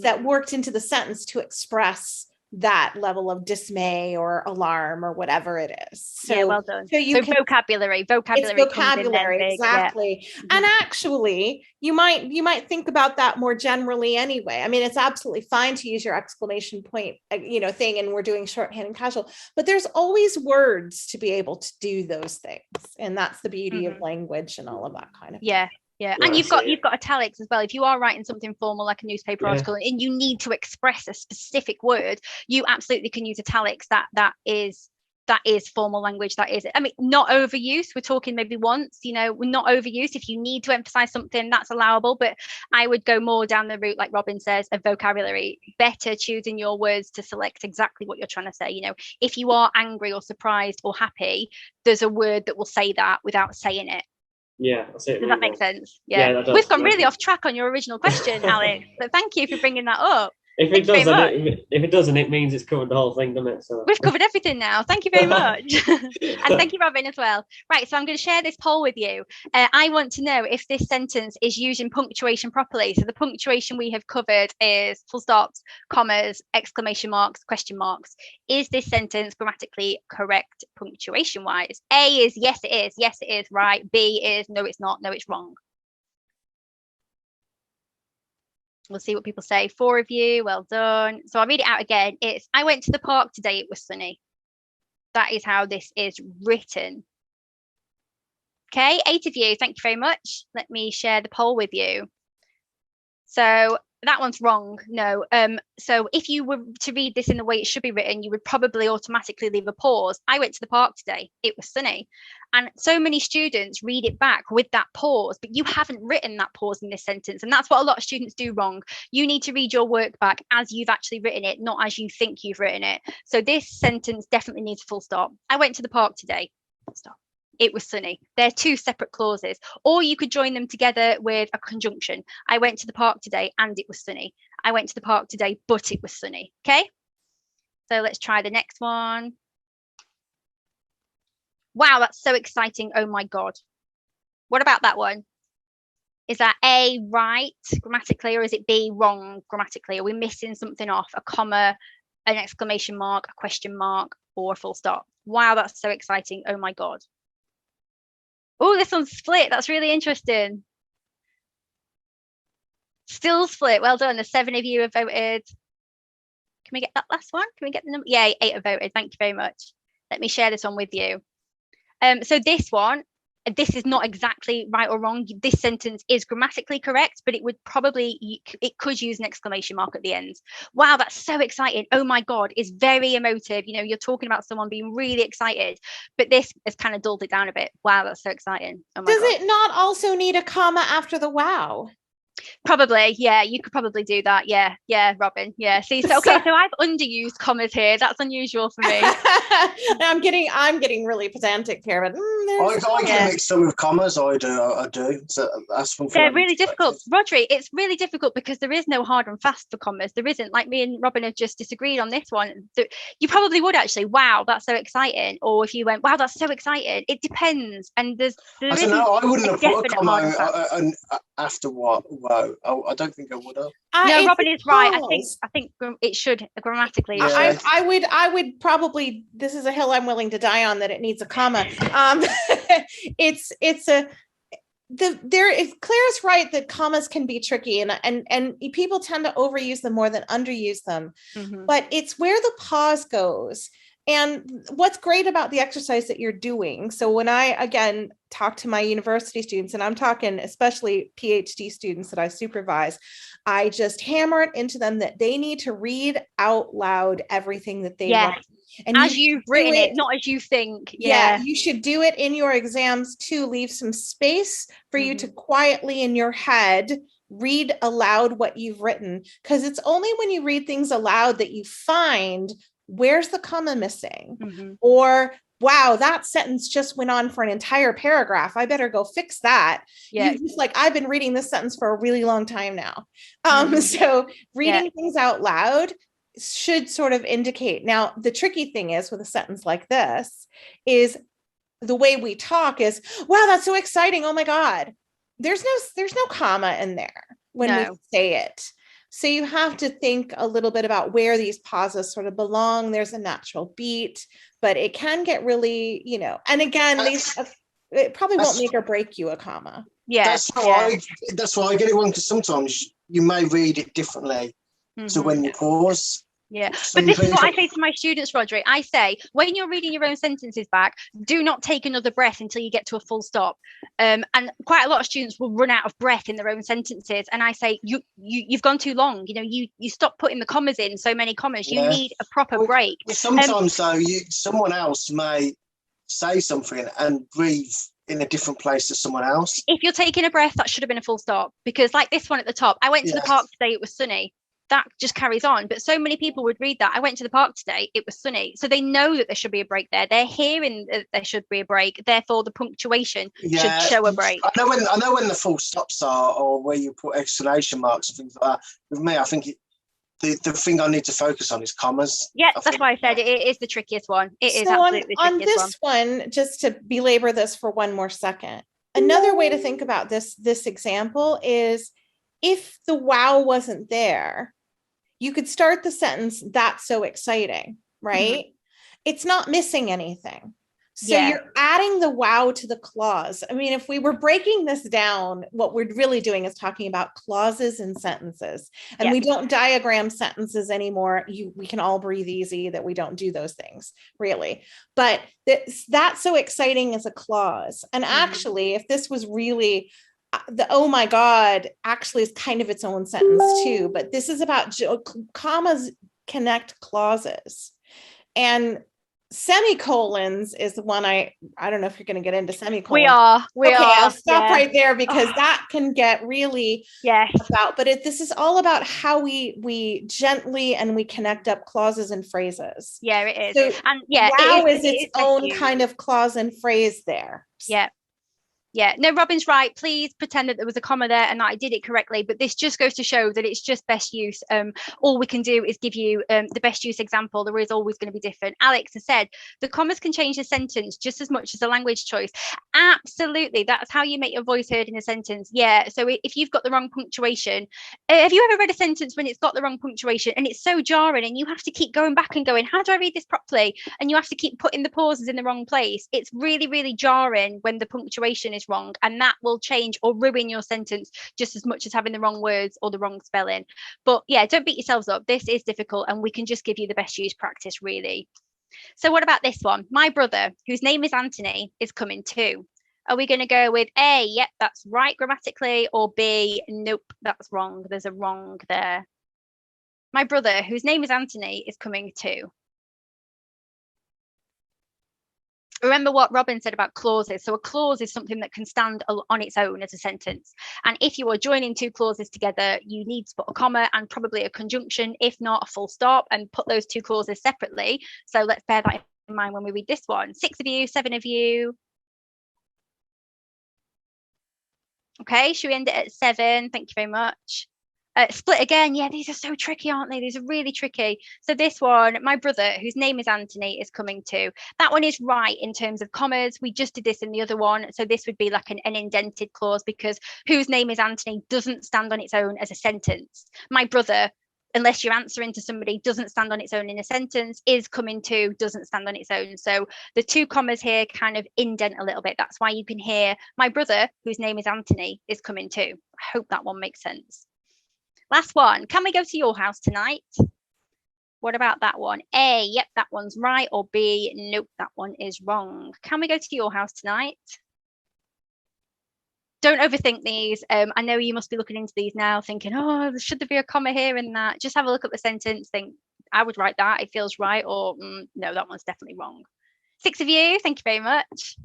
that worked into the sentence to express that level of dismay or alarm or whatever it is. So, well done. So vocabulary. It's vocabulary, exactly. Yeah. And actually, you might think about that more generally anyway. I mean, it's absolutely fine to use your exclamation point, thing, and we're doing shorthand and casual, but there's always words to be able to do those things, and that's the beauty of language and all of that kind of thing. Yeah, and you've got italics as well. If you are writing something formal like a newspaper article and you need to express a specific word, you absolutely can use italics. That is formal language. That is, I mean, not overuse. We're talking maybe once, we're not overuse. If you need to emphasize something, that's allowable. But I would go more down the route, like Robin says, of vocabulary. Better choosing your words to select exactly what you're trying to say. If you are angry or surprised or happy, there's a word that will say that without saying it. Yeah, that's it. Does that make sense? Yeah, we've gone really off track on your original question, Alex. But thank you for bringing that up. If it doesn't, it means it's covered the whole thing, doesn't it? So we've covered everything now. Thank you very much. And thank you, Robin, as well. Right, so I'm going to share this poll with you. I want to know if this sentence is using punctuation properly. So the punctuation we have covered is full stops, commas, exclamation marks, question marks. Is this sentence grammatically correct punctuation-wise? A is yes, it is. Yes, it is. Right. B is no, it's not. No, it's wrong. We'll see what people say. 4 of you, well done. So I'll read it out again. It's, I went to the park today, it was sunny. That is how this is written. Okay, 8 of you, thank you very much. Let me share the poll with you. So that one's wrong, no. So if you were to read this in the way it should be written, you would probably automatically leave a pause. I went to the park today, it was sunny. And so many students read it back with that pause, but you haven't written that pause in this sentence. And that's what a lot of students do wrong. You need to read your work back as you've actually written it, not as you think you've written it. So this sentence definitely needs a full stop. I went to the park today, full stop. It was sunny. They're 2 separate clauses, or you could join them together with a conjunction. I went to the park today and it was sunny. I went to the park today, but it was sunny. Okay. So let's try the next one. Wow, that's so exciting. Oh my God. What about that one? Is that A right grammatically, or is it B wrong grammatically? Are we missing something off? A comma, an exclamation mark, a question mark, or a full stop? Wow, that's so exciting. Oh my God. Oh, this one's split. That's really interesting. Still split. Well done. The 7 of you have voted. Can we get that last one? Can we get the number? Yeah, 8 have voted. Thank you very much. Let me share this one with you. So this one, this is not exactly right or wrong. This sentence is grammatically correct, but it would probably, it could use an exclamation mark at the end. Wow, that's so exciting. Oh my God, it's very emotive. You know, you're talking about someone being really excited, but this has kind of dulled it down a bit. Wow, that's so exciting. Oh my God. Does it not also need a comma after the wow? Probably, yeah, you could probably do that. Yeah, Robin. Yeah. See, so okay, so I've underused commas here. That's unusual for me. I'm getting really pedantic here, but I get mixed up with commas. I do. So that's one thing. They're really difficult, Rodri. It's really difficult because there is no hard and fast for commas. There isn't. Like me and Robin have just disagreed on this one. You probably would actually. Wow, that's so exciting. Or if you went, wow, that's so exciting. It depends. And there I don't know. I wouldn't have put a comma after what. Wow, I don't think I would have. No, Robin is right. I think it should grammatically. Yeah. I would probably. This is a hill I'm willing to die on, that it needs a comma. Claire's right that commas can be tricky, and people tend to overuse them more than underuse them. Mm-hmm. But it's where the pause goes. And what's great about the exercise that you're doing, so when I, again, talk to my university students, and I'm talking especially PhD students that I supervise, I just hammer it into them that they need to read out loud everything that they write. And as you've written it, not as you think. Yeah, you should do it in your exams too. Leave some space for you to quietly in your head read aloud what you've written, because it's only when you read things aloud that you find where's the comma missing, or wow, that sentence just went on for an entire paragraph. I better go fix that. Yeah, just like, I've been reading this sentence for a really long time now. So reading things out loud should sort of indicate. Now, the tricky thing is with a sentence like this is the way we talk is, wow, that's so exciting. Oh my God. There's no comma in there when we say it. So you have to think a little bit about where these pauses sort of belong. There's a natural beat, but it can get really, and again, it probably won't make or break you a comma. Yeah. That's why I get it wrong, because sometimes you may read it differently to when you pause. Yeah, but this is what I say to my students, Rodri. I say, when you're reading your own sentences back, do not take another breath until you get to a full stop. And quite a lot of students will run out of breath in their own sentences. And I say, you've gone too long. You stop putting the commas in, so many commas. You need a proper break. Sometimes, though, someone else may say something and breathe in a different place to someone else. If you're taking a breath, that should have been a full stop. Because like this one at the top, I went to the park today, it was sunny. That just carries on. But so many people would read that. I went to the park today, it was sunny. So they know that there should be a break there. They're hearing that there should be a break. Therefore, the punctuation should show a break. I know when the full stops are, or where you put exclamation marks and things like that. With me, I think the thing I need to focus on is commas. Yeah, that's why I said it is the trickiest one. It is absolutely the on trickiest this one, just to belabor this for one more second, another way to think about this example is if the wow wasn't there, you could start the sentence, "That's so exciting," right? It's not missing anything. So you're adding the wow to the clause. I mean, if we were breaking this down, what we're really doing is talking about clauses and sentences. And we don't diagram sentences anymore. We can all breathe easy that we don't do those things, really. But that's so exciting as a clause. And actually, if this was really the "oh my God" actually is kind of its own sentence too. But this is about commas connect clauses. And semicolons is the one I don't know if you're going to get into semicolons. We are. I'll stop right there because that can get really about, but this is all about how we gently and we connect up clauses and phrases. Yeah, it is. So, and wow is its own kind of clause and phrase there. Yeah, no, Robin's right. Please pretend that there was a comma there and that I did it correctly. But this just goes to show that it's just best use. All we can do is give you the best use example. There is always going to be different. Alex has said the commas can change the sentence just as much as a language choice. Absolutely. That's how you make your voice heard in a sentence. Yeah. So if you've got the wrong punctuation, have you ever read a sentence when it's got the wrong punctuation and it's so jarring and you have to keep going back and going, how do I read this properly? And you have to keep putting the pauses in the wrong place. It's really, really jarring when the punctuation is wrong, and that will change or ruin your sentence just as much as having the wrong words or the wrong spelling. But yeah, don't beat yourselves up. This is difficult and we can just give you the best use practice, really. So what about this one? My brother, whose name is Anthony, is coming too. Are we going to go with A, yep, that's right grammatically, or B, nope, that's wrong, there's a wrong there? My brother, whose name is Anthony, is coming too. Remember what Robin said about clauses. So a clause is something that can stand on its own as a sentence. And if you are joining two clauses together, you need to put a comma and probably a conjunction, if not a full stop, and put those two clauses separately. So let's bear that in mind when we read this one. 6 of you, 7 of you. Okay, should we end it at 7? Thank you very much. Split again. Yeah, these are so tricky, aren't they? These are really tricky. So this one, my brother, whose name is Anthony, is coming too. That one is right in terms of commas. We just did this in the other one. So this would be like an indented clause because whose name is Anthony doesn't stand on its own as a sentence. My brother, unless you're answering to somebody, doesn't stand on its own in a sentence. Is coming to doesn't stand on its own. So the two commas here kind of indent a little bit. That's why you can hear my brother, whose name is Anthony, is coming too. I hope that one makes sense. Last one. Can we go to your house tonight? What about that one? A, yep, that one's right. Or B, nope, that one is wrong. Can we go to your house tonight? Don't overthink these. I know you must be looking into these now thinking, oh, should there be a comma here and that? Just have a look at the sentence, think, I would write that, it feels right, or no, that one's definitely wrong. 6 of you, thank you very much.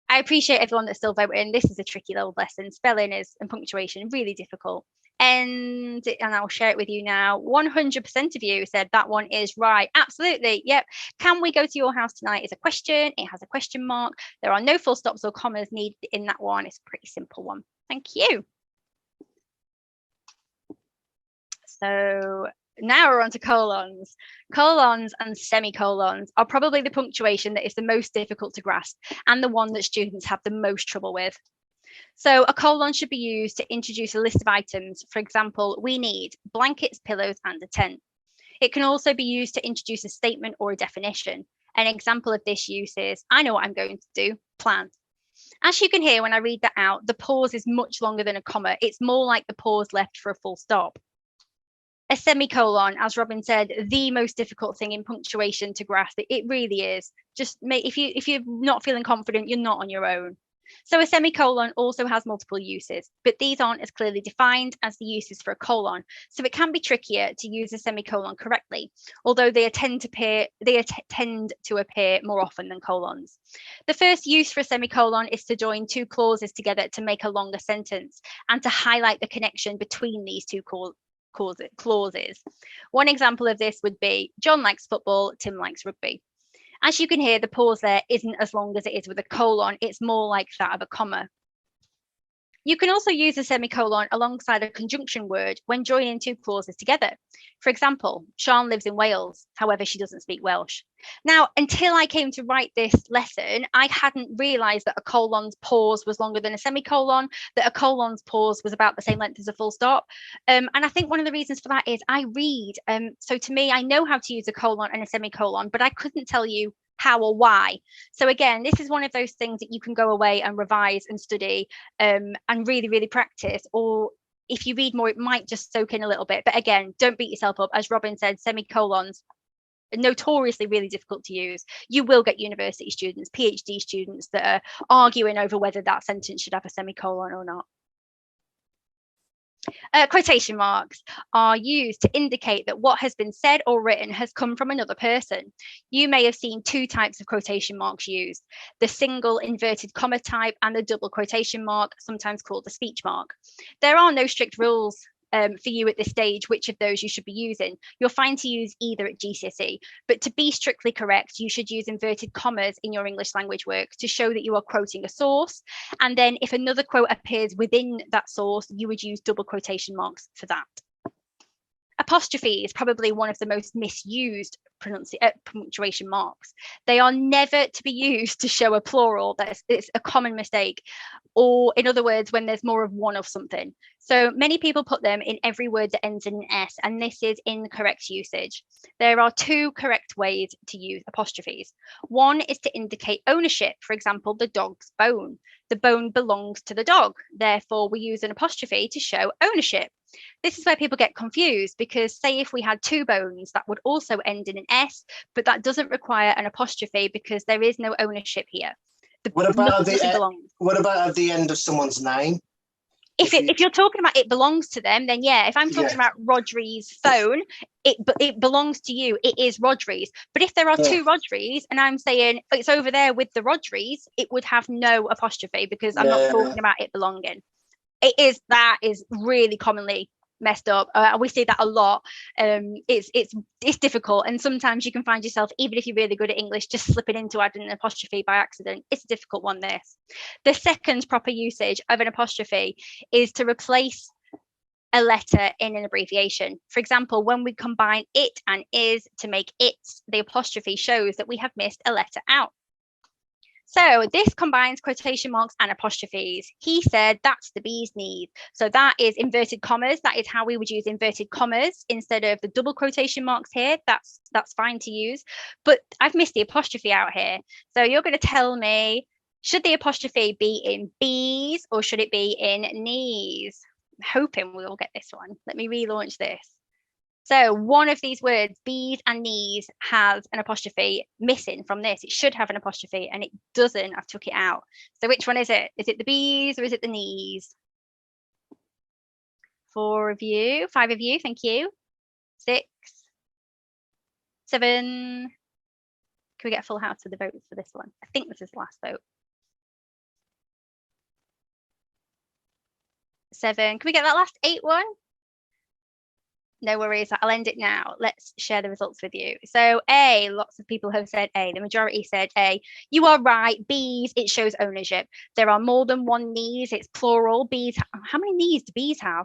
I appreciate everyone that's still voting. This is a tricky little lesson. Spelling and punctuation, really difficult. And I'll share it with you now. 100% of you said that one is right. Absolutely. Yep. Can we go to your house tonight is a question. It has a question mark. There are no full stops or commas needed in that one. It's a pretty simple one. Thank you. So now we're on to colons. Colons and semicolons are probably the punctuation that is the most difficult to grasp and the one that students have the most trouble with. So a colon should be used to introduce a list of items. For example, we need blankets, pillows, and a tent. It can also be used to introduce a statement or a definition. An example of this use is, I know what I'm going to do, plan. As you can hear when I read that out, the pause is much longer than a comma. It's more like the pause left for a full stop. A semicolon, as Robin said, the most difficult thing in punctuation to grasp. It really is. Just if you're not feeling confident, you're not on your own. So a semicolon also has multiple uses, but these aren't as clearly defined as the uses for a colon. So it can be trickier to use a semicolon correctly, although they tend to appear more often than colons. The first use for a semicolon is to join two clauses together to make a longer sentence and to highlight the connection between these two clauses. One example of this would be, John likes football, Tim likes rugby. As you can hear, the pause there isn't as long as it is with a colon. It's more like that of a comma. You can also use a semicolon alongside a conjunction word when joining two clauses together. For example, Sian lives in Wales, however, she doesn't speak Welsh. Now, until I came to write this lesson, I hadn't realised that a colon's pause was longer than a semicolon, that a colon's pause was about the same length as a full stop. And I think one of the reasons for that is I read. So to me, I know how to use a colon and a semicolon, but I couldn't tell you how or why. So again, this is one of those things that you can go away and revise and study and really, really practice. Or if you read more, it might just soak in a little bit. But again, don't beat yourself up. As Robin said, semicolons are notoriously really difficult to use. You will get university students, PhD students that are arguing over whether that sentence should have a semicolon or not. Quotation marks are used to indicate that what has been said or written has come from another person. You may have seen two types of quotation marks used: the single inverted comma type and the double quotation mark, sometimes called the speech mark. There are no strict rules for you at this stage which of those you should be using. You're fine to use either at GCSE, but to be strictly correct, you should use inverted commas in your English language work to show that you are quoting a source. And then if another quote appears within that source, you would use double quotation marks for that. Apostrophe is probably one of the most misused punctuation marks. They are never to be used to show a plural. It's a common mistake. Or in other words, when there's more of one of something. So many people put them in every word that ends in an S, and this is incorrect usage. There are two correct ways to use apostrophes. One is to indicate ownership. For example, the dog's bone. The bone belongs to the dog. Therefore, we use an apostrophe to show ownership. This is where people get confused, because say if we had two bones, that would also end in an S, but that doesn't require an apostrophe because there is no ownership here. What about at the end of someone's name? If you're talking about it belongs to them, then yeah. If I'm talking about Rodri's phone, it belongs to you. It is Rodri's. But if there are two Rodri's and I'm saying it's over there with the Rodri's, it would have no apostrophe because I'm not talking about it belonging. That is really commonly messed up. We see that a lot. It's difficult, and sometimes you can find yourself, even if you're really good at English, just slipping into adding an apostrophe by accident. It's a difficult one, this. The second proper usage of an apostrophe is to replace a letter in an abbreviation. For example, when we combine it and is to make it, the apostrophe shows that we have missed a letter out. So this combines quotation marks and apostrophes. He said that's the bee's knees. So that is inverted commas. That is how we would use inverted commas instead of the double quotation marks here. That's fine to use. But I've missed the apostrophe out here. So you're going to tell me, should the apostrophe be in bees or should it be in knees? I'm hoping we'll get this one. Let me relaunch this. So one of these words, bees and knees, has an apostrophe missing from this. It should have an apostrophe and it doesn't. I've took it out. So which one is it? Is it the bees or is it the knees? 4 of you, 5 of you, thank you. 6, 7. Can we get a full house for the votes for this one? I think this is the last vote. 7. Can we get that last 8 one? No worries, I'll end it now. Let's share the results with you. So A, lots of people have said A. The majority said A. You are right. Bees, it shows ownership. There are more than one knees. It's plural. Bees, how many knees do bees have?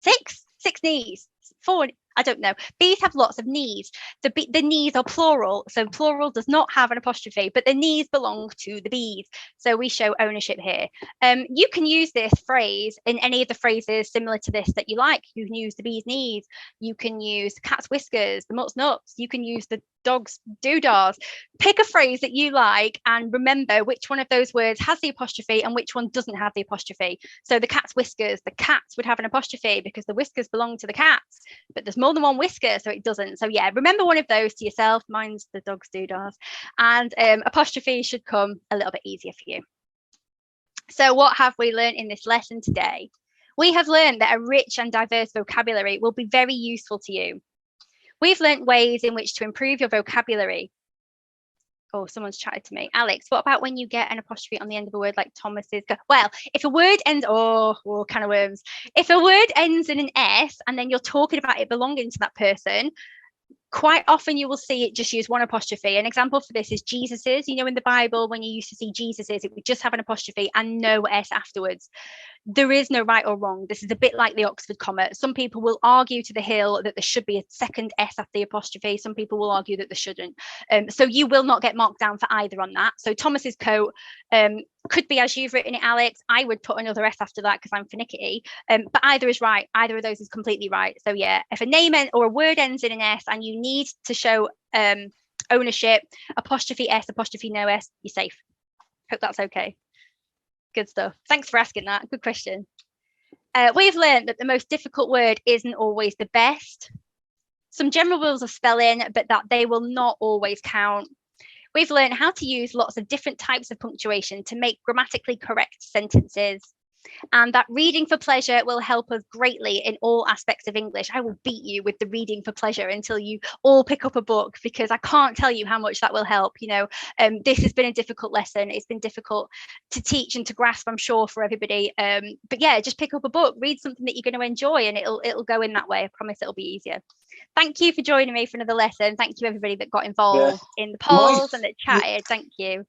6? 6 knees. 4, I don't know. Bees have lots of knees. The knees are plural, so plural does not have an apostrophe, but the knees belong to the bees. So we show ownership here. You can use this phrase in any of the phrases similar to this that you like. You can use the bee's knees. You can use the cat's whiskers, the mutt's nuts. You can use the dog's doodahs. Pick a phrase that you like and remember which one of those words has the apostrophe and which one doesn't have the apostrophe. So the cat's whiskers, the cats would have an apostrophe because the whiskers belong to the cats, but there's more than one whisker, so it doesn't. So yeah, remember one of those to yourself. Mine's the dog's doodahs. And apostrophe should come a little bit easier for you. So what have we learned in this lesson today? We have learned that a rich and diverse vocabulary will be very useful to you. We've learnt ways in which to improve your vocabulary. Oh, someone's chatted to me. Alex, what about when you get an apostrophe on the end of a word like Thomas's? Well, if a word ends, can of worms. If a word ends in an S and then you're talking about it belonging to that person, Quite often you will see it just use one apostrophe. An example for this is Jesus's. You know, in the Bible, when you used to see Jesus's, it would just have an apostrophe and no S afterwards. There is no right or wrong. This is a bit like the Oxford comma. Some people will argue to the hill that there should be a second S after the apostrophe. Some people will argue that there shouldn't. So you will not get marked down for either on that. So Thomas's coat could be as you've written it, Alex. I would put another S after that because I'm finicky. But either is right. Either of those is completely right. So yeah, if a name or a word ends in an S and you need to show ownership, apostrophe S, apostrophe no S, you're safe. Hope that's okay. Good stuff. Thanks for asking that. Good question. We've learned that the most difficult word isn't always the best. Some general rules of spelling, but that they will not always count. We've learned how to use lots of different types of punctuation to make grammatically correct sentences. And that reading for pleasure will help us greatly in all aspects of English. I will beat you with the reading for pleasure until you all pick up a book, because I can't tell you how much that will help. You know, this has been a difficult lesson. It's been difficult to teach and to grasp, I'm sure, for everybody. But yeah, just pick up a book, read something that you're going to enjoy, and it'll go in that way. I promise it'll be easier. Thank you for joining me for another lesson. Thank you, everybody that got involved in the polls and that chatted. Thank you.